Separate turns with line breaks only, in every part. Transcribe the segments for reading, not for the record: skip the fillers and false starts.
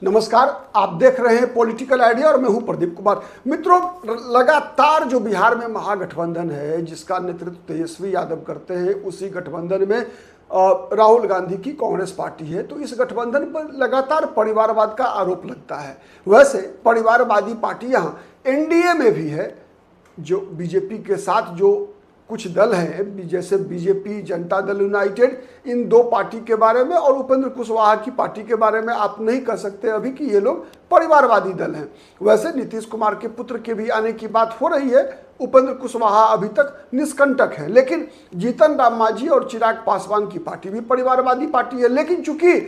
नमस्कार, आप देख रहे हैं पॉलिटिकल आइडिया और मैं हूं प्रदीप कुमार। मित्रों, लगातार जो बिहार में महागठबंधन है जिसका नेतृत्व तेजस्वी यादव करते हैं, उसी गठबंधन में राहुल गांधी की कांग्रेस पार्टी है। तो इस गठबंधन पर लगातार परिवारवाद का आरोप लगता है। वैसे परिवारवादी पार्टियां एनडीए में भी है, जो बीजेपी के साथ जो कुछ दल हैं, जैसे बीजेपी, जनता दल यूनाइटेड, इन दो पार्टी के बारे में और उपेंद्र कुशवाहा की पार्टी के बारे में आप नहीं कह सकते अभी कि ये लोग परिवारवादी दल हैं। वैसे नीतीश कुमार के पुत्र के भी आने की बात हो रही है। उपेंद्र कुशवाहा अभी तक निष्कंटक है, लेकिन जीतन राम मांझी और चिराग पासवान की पार्टी भी परिवारवादी पार्टी है। लेकिन चूंकि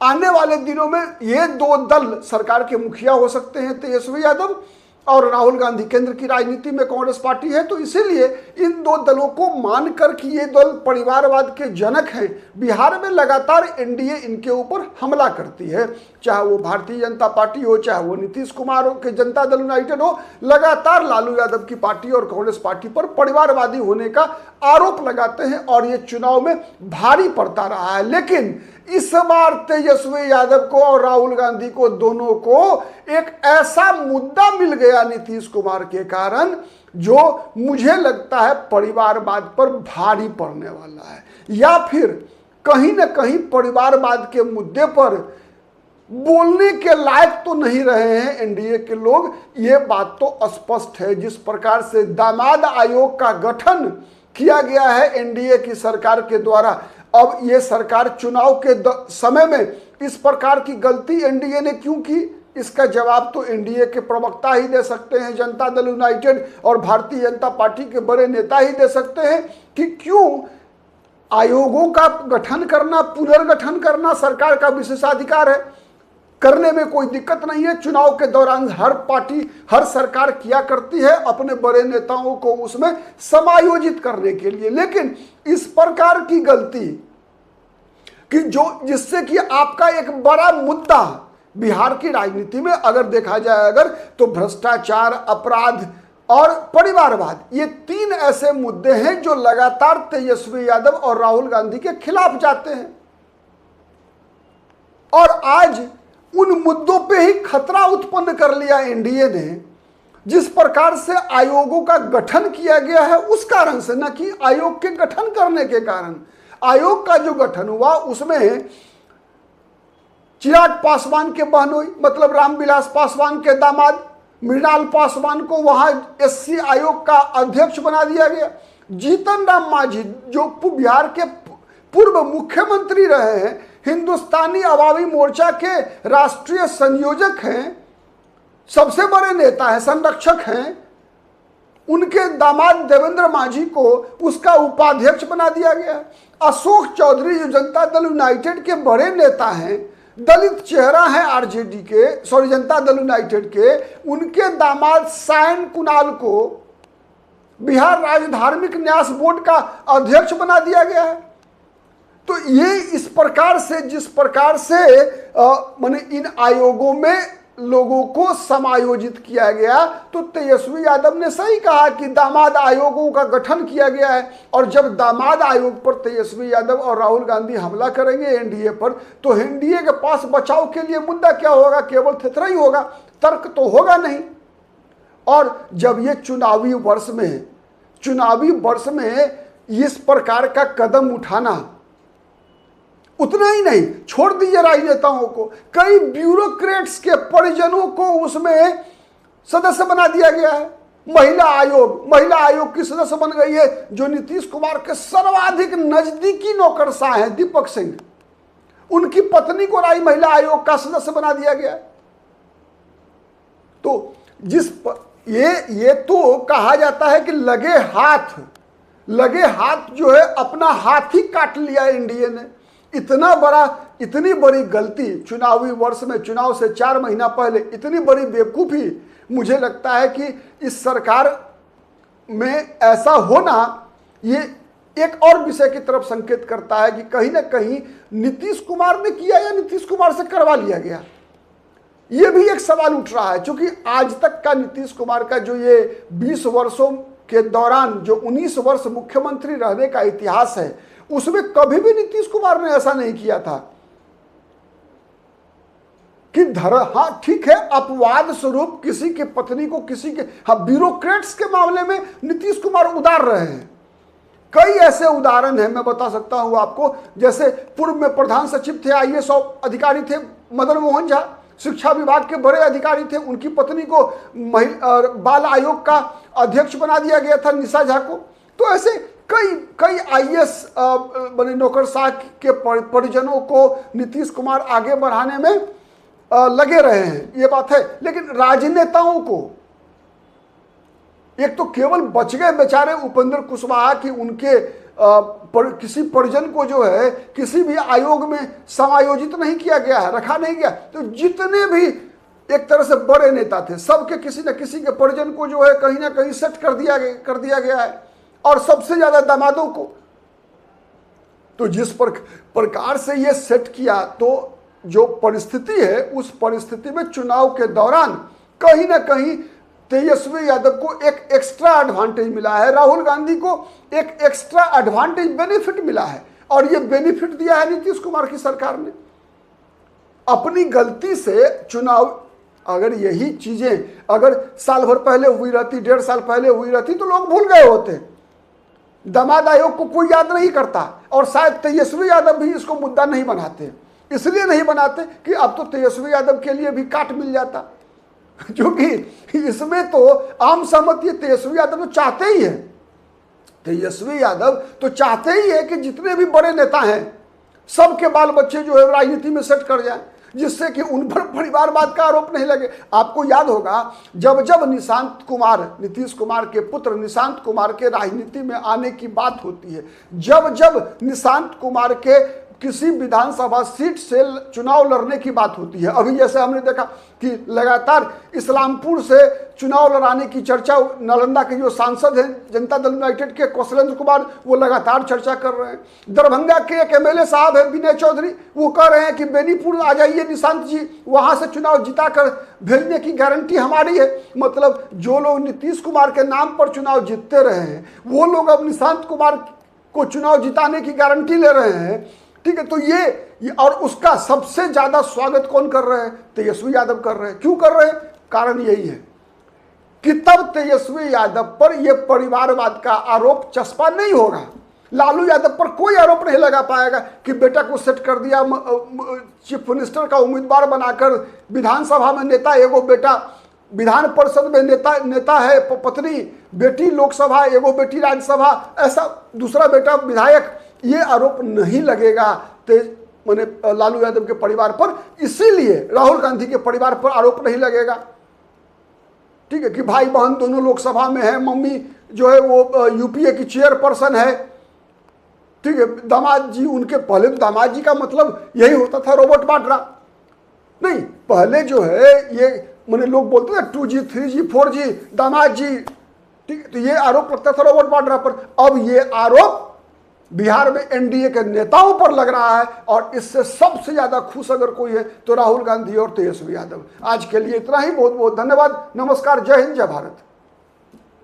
आने वाले दिनों में ये दो दल सरकार के मुखिया हो सकते हैं, तेजस्वी यादव और राहुल गांधी, केंद्र की राजनीति में कांग्रेस पार्टी है, तो इसीलिए इन दो दलों को मानकर कि ये दल परिवारवाद के जनक हैं, बिहार में लगातार एनडीए इनके ऊपर हमला करती है। चाहे वो भारतीय जनता पार्टी हो, चाहे वो नीतीश कुमार हो के जनता दल यूनाइटेड हो, लगातार लालू यादव की पार्टी और कांग्रेस पार्टी पर परिवारवादी होने का आरोप लगाते हैं और ये चुनाव में भारी पड़ता रहा है। लेकिन इस बार तेजस्वी यादव को और राहुल गांधी को, दोनों को एक ऐसा मुद्दा मिल गया नीतीश कुमार के कारण जो मुझे लगता है परिवारवाद पर भारी पड़ने वाला है, या फिर कहीं ना कहीं परिवारवाद के मुद्दे पर बोलने के लायक तो नहीं रहे हैं एनडीए के लोग। ये बात तो स्पष्ट है। जिस प्रकार से दामाद आयोग का गठन किया गया है एनडीए की सरकार के द्वारा, अब ये सरकार चुनाव के समय में इस प्रकार की गलती एनडीए ने क्यों की, इसका जवाब तो एनडीए के प्रवक्ता ही दे सकते हैं, जनता दल यूनाइटेड और भारतीय जनता पार्टी के बड़े नेता ही दे सकते हैं कि क्यों आयोगों का गठन करना, पुनर्गठन करना सरकार का विशेषाधिकार है, करने में कोई दिक्कत नहीं है। चुनाव के दौरान हर पार्टी, हर सरकार किया करती है अपने बड़े नेताओं को उसमें समायोजित करने के लिए। लेकिन इस प्रकार की गलती कि जिससे कि आपका एक बड़ा मुद्दा बिहार की राजनीति में अगर देखा जाए तो भ्रष्टाचार, अपराध और परिवारवाद, ये तीन ऐसे मुद्दे हैं जो लगातार तेजस्वी यादव और राहुल गांधी के खिलाफ जाते हैं। और आज उन मुद्दों पे ही खतरा उत्पन्न कर लिया एनडीए ने, जिस प्रकार से आयोगों का गठन किया गया है उस कारण से, न कि आयोग के गठन करने के कारण। आयोग का जो गठन हुआ उसमें चिराग पासवान के बहनोई, मतलब रामविलास पासवान के दामाद मृणाल पासवान को वहां एससी आयोग का अध्यक्ष बना दिया गया। जीतन राम मांझी जो बिहार के पूर्व मुख्यमंत्री रहे हैं, हिंदुस्तानी अवामी मोर्चा के राष्ट्रीय संयोजक हैं, सबसे बड़े नेता हैं, संरक्षक हैं, उनके दामाद देवेंद्र मांझी को उसका उपाध्यक्ष बना दिया गया। अशोक चौधरी जो जनता दल यूनाइटेड के बड़े नेता हैं, दलित चेहरा है आरजेडी के, जनता दल यूनाइटेड के, उनके दामाद सायन कुणाल को बिहार राज्य धार्मिक न्यास बोर्ड का अध्यक्ष बना दिया गया है। तो ये इस प्रकार से, जिस प्रकार से माने इन आयोगों में लोगों को समायोजित किया गया, तो तेजस्वी यादव ने सही कहा कि दामाद आयोगों का गठन किया गया है। और जब दामाद आयोग पर तेजस्वी यादव और राहुल गांधी हमला करेंगे एनडीए पर, तो एनडीए के पास बचाव के लिए मुद्दा क्या होगा? केवल थेथरा ही होगा, तर्क तो होगा नहीं। और जब ये चुनावी वर्ष में इस प्रकार का कदम उठाना, उतना ही नहीं, छोड़ दीजिए राजनेताओं को, कई ब्यूरोक्रेट्स के परिजनों को उसमें सदस्य बना दिया गया है। महिला आयोग की सदस्य बन गई है जो नीतीश कुमार के सर्वाधिक नजदीकी नौकरशाह हैं, दीपक सिंह, उनकी पत्नी को महिला आयोग का सदस्य बना दिया गया है। तो ये तो कहा जाता है कि लगे हाथ जो है अपना हाथ ही काट लिया एनडीए ने। इतनी बड़ी गलती चुनावी वर्ष में, चुनाव से 4 महीना पहले इतनी बड़ी बेवकूफ़ी, मुझे लगता है कि इस सरकार में ऐसा होना ये एक और विषय की तरफ संकेत करता है कि कहीं ना कहीं नीतीश कुमार ने किया या नीतीश कुमार से करवा लिया गया। ये भी एक सवाल उठ रहा है, क्योंकि आज तक का नीतीश कुमार का जो ये 20 वर्षों के दौरान जो 19 वर्ष मुख्यमंत्री रहने का इतिहास है, उसमें कभी भी नीतीश कुमार ने ऐसा नहीं किया था कि हाँ ठीक है, अपवाद स्वरूप किसी के पत्नी को, किसी के, हाँ ब्यूरोक्रेट्स के मामले में नीतीश कुमार उदार रहे हैं। कई ऐसे उदाहरण हैं, मैं बता सकता हूं आपको। जैसे पूर्व में प्रधान सचिव थे, आईएएस अधिकारी थे मदन मोहन झा, शिक्षा विभाग के बड़े अधिकारी थे, उनकी पत्नी को बाल आयोग का अध्यक्ष बना दिया गया था, निशा झा को। तो ऐसे कई आईएएस बने नौकरशाह के परिजनों को नीतीश कुमार आगे बढ़ाने में लगे रहे हैं, ये बात है। लेकिन राजनेताओं को, एक तो केवल बच गए बेचारे उपेंद्र कुशवाहा कि उनके किसी परिजन को जो है किसी भी आयोग में समायोजित नहीं किया गया है, रखा नहीं गया। तो जितने भी एक तरह से बड़े नेता थे, सबके किसी न किसी के परिजन को जो है कहीं ना कहीं सेट कर दिया गया है, और सबसे ज्यादा दामादों को। तो जिस प्रकार से ये सेट किया, तो जो परिस्थिति है, उस परिस्थिति में चुनाव के दौरान कहीं ना कहीं तेजस्वी यादव को एक एक्स्ट्रा एडवांटेज मिला है, राहुल गांधी को एक एक्स्ट्रा एडवांटेज, बेनिफिट मिला है। और ये बेनिफिट दिया है नीतीश कुमार की सरकार ने। अपनी गलती से चुनाव, अगर यही चीजें अगर साल भर पहले हुई रहती, 1.5 साल पहले हुई रहती, तो लोग भूल गए होते। दामाद आयोग को कोई याद नहीं करता, और शायद तेजस्वी यादव भी इसको मुद्दा नहीं बनाते। इसलिए नहीं बनाते कि अब तो तेजस्वी यादव के लिए भी काट मिल जाता, क्योंकि इसमें तो आम सहमति है, तेजस्वी यादव तो चाहते ही है, तेजस्वी यादव तो चाहते ही है कि जितने भी बड़े नेता हैं सबके बाल बच्चे जो है राजनीति में सेट कर जाएं, जिससे कि उन पर परिवारवाद का आरोप नहीं लगे। आपको याद होगा जब जब निशांत कुमार, नीतीश कुमार के पुत्र निशांत कुमार के राजनीति में आने की बात होती है, जब जब निशांत कुमार के किसी विधानसभा सीट से चुनाव लड़ने की बात होती है, अभी जैसे हमने देखा कि लगातार इस्लामपुर से चुनाव लड़ाने की चर्चा, नालंदा के जो सांसद हैं जनता दल यूनाइटेड के कौशलेंद्र कुमार, वो लगातार चर्चा कर रहे हैं। दरभंगा के एक एमएलए साहब है विनय चौधरी, वो कह रहे हैं कि बेनीपुर आ जाइए निशांत जी, वहां से चुनाव जिताकर भेजने की गारंटी हमारी है। मतलब जो लोग नीतीश कुमार के नाम पर चुनाव जीतते रहे हैं, वो लोग अब निशांत कुमार को चुनाव जिताने की गारंटी ले रहे हैं। ठीक है, तो ये और उसका सबसे ज्यादा स्वागत कौन कर रहे हैं? तेजस्वी यादव कर रहे हैं। क्यों कर रहे हैं? कारण यही है कि तब तेजस्वी यादव पर यह परिवारवाद का आरोप चस्पा नहीं होगा। लालू यादव पर कोई आरोप नहीं लगा पाएगा कि बेटा को सेट कर दिया, चीफ मिनिस्टर का उम्मीदवार बनाकर, विधानसभा में नेता एगो बेटा, विधान परिषद में नेता है पत्नी, बेटी लोकसभा, एगो बेटी राज्यसभा, ऐसा दूसरा बेटा विधायक। ये आरोप नहीं लगेगा माने लालू यादव के परिवार पर, इसीलिए राहुल गांधी के परिवार पर आरोप नहीं लगेगा। ठीक है, कि भाई बहन दोनों लोकसभा में है, मम्मी जो है वो यूपीए की चेयरपर्सन है। ठीक है, दामाद जी उनके, पहले तो दामाद जी का मतलब यही होता था रॉबर्ट वाड्रा, नहीं पहले जो है ये मैंने लोग बोलते थे 2G 3G 4G दामाद जी। ठीक है, तो ये आरोप लगता था रॉबर्ट वाड्रा पर। अब ये आरोप बिहार में एनडीए के नेताओं पर लग रहा है, और इससे सबसे ज्यादा खुश अगर कोई है तो राहुल गांधी और तेजस्वी यादव। आज के लिए इतना ही, बहुत बहुत धन्यवाद, नमस्कार, जय हिंद, जय भारत।